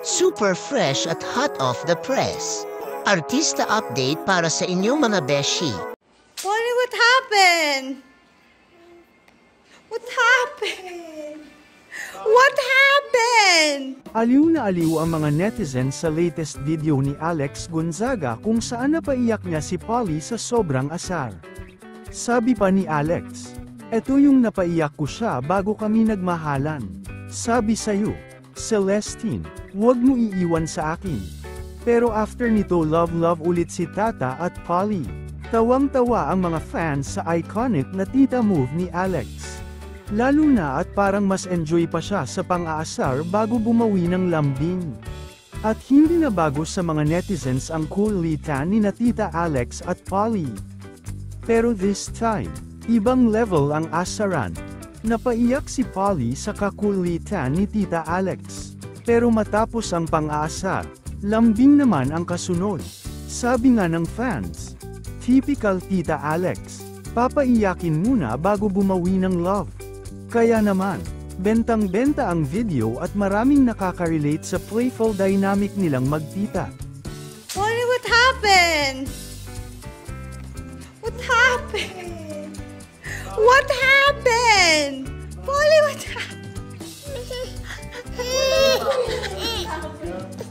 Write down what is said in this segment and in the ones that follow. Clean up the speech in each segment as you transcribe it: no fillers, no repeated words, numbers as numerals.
Super fresh at hot off the press. Artista update para sa inyong mga beshi. Polly, what happened? What happened? What happened? Aliw na aliw ang mga netizens sa latest video ni Alex Gonzaga kung saan napaiyak niya si Polly sa sobrang asar. Sabi pa ni Alex, "Eto yung napaiyak ko siya bago kami nagmahalan. Sabi sa'yo, Celestine, huwag mo iiwan sa akin." Pero after nito love ulit si Tata at Polly. Tawang-tawa ang mga fans sa iconic na tita move ni Alex. Lalo na at parang mas enjoy pa siya sa pang-aasar bago bumawi ng lambing. At hindi na bago sa mga netizens ang cool litan ni na Tita Alex at Polly. Pero this time, ibang level ang asaran. Napaiyak si Polly sa kakulitan ni Tita Alex. Pero matapos ang pang-aasar, lambing naman ang kasunod. Sabi nga ng fans, typical Tita Alex, papaiyakin muna bago bumawi ng love. Kaya naman, bentang-benta ang video at maraming nakaka-relate sa playful dynamic nilang magtita. Polly, what happened? What happened? What happened? Polly, what happened?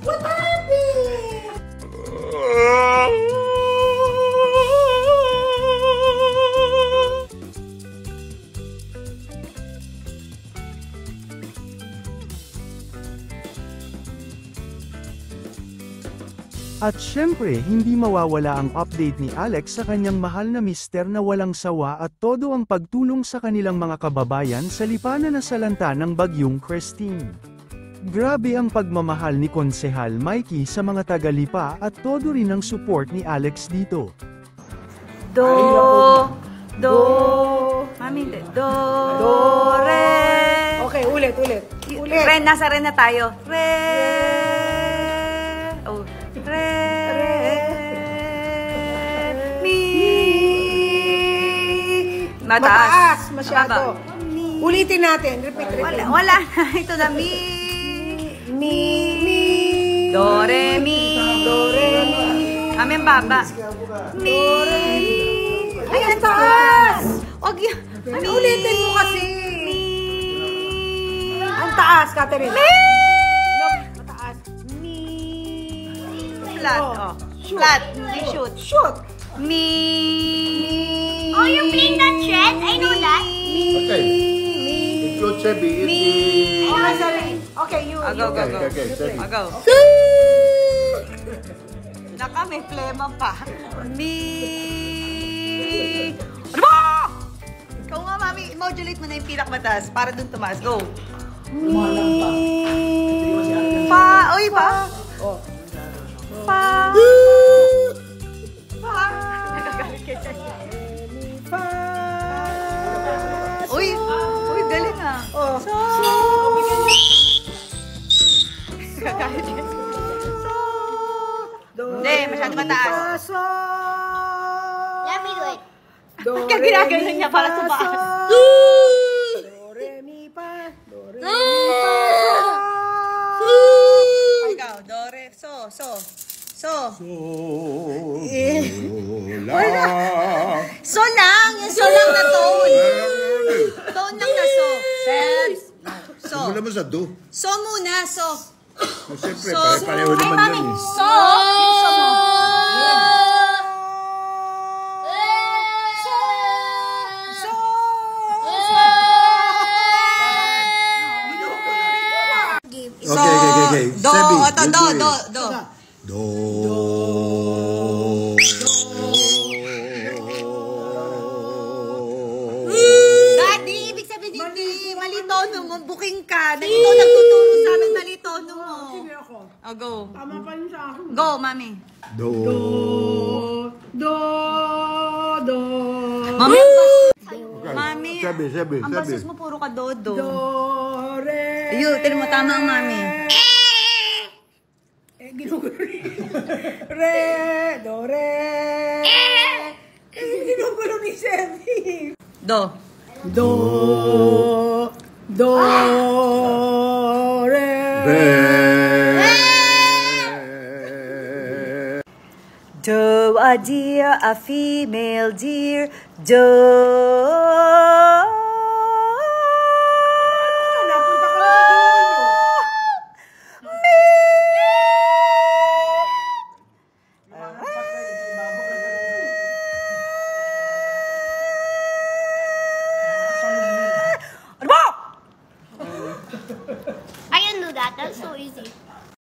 What happened? At syempre hindi mawawala ang update ni Alex sa kanyang mahal na mister na walang sawa at todo ang pagtulong sa kanilang mga kababayan sa lipanan na salanta ng bagyong Christine. Grabe ang pagmamahal ni Konsehal Mikey sa mga taga-Lipa at todo rin ang support ni Alex dito. Mami, do, re. Okay, ulit. Re, nasa re na tayo. Re. Oh, re. Mi. Mataas masyado. Mababa. Ulitin natin. Repeat. Wala na. Ito na. Mi. Do, re, mi. Kami ang baba. Mi. Ay, ang taas! Huwag yan. Ano ulitin mo kasi? Mi. Ang taas, Catherine. Mi. Mataas. Mi. Flat. Oh. Shoot. Flat. Hindi shoot. Shoot. Mi. Oh, you're playing that chess? I know that. Okay. Include Chevy. Okay, you. Go. Okay, Chevy. Go. Naka, may plema pa. Mi. Ano ba? Ikaw nga, mami. Modulate mo na yung pinakamataas para dun tumaas. Go. Mi. Pa. Uy, pa. Oh. Pa. Pa. Nagagalit ka dyan. Fa. Uy, galing ah. Oh. So. Nagagalit ka dyan. Hindi, masyado mataas. So. Let me do it. Kaya ginagalan niya para tumaas. Do, re, mi, fa. Do, re, mi, fa. Ikaw, do, re, so. So lang, yung so lang na tone. Tone lang na so. So. Mula mo sa do. So muna, so. Siyempre, So, pare-pareho naman yan eh. So. Yung so mo. Okay. Do, Sebi, ito, do. Do. Daddy, ibig sabihin hindi. Mali tono mo, booking ka. Dahil ito nagtuturo sa amin, mali tono mo. Sige ako. Oh, go. Tama pa rin sa akin. Go, mami. Do. Do. Mami, Okay. mami. Sebi. Ang basos mo, puro ka do. Do, re. Ayun, tinan mo, tama ang mami. Ginugulo re, do, re. Ginugulo ni Sebi. Do. Do, re. Be. deer, a female deer. Doe.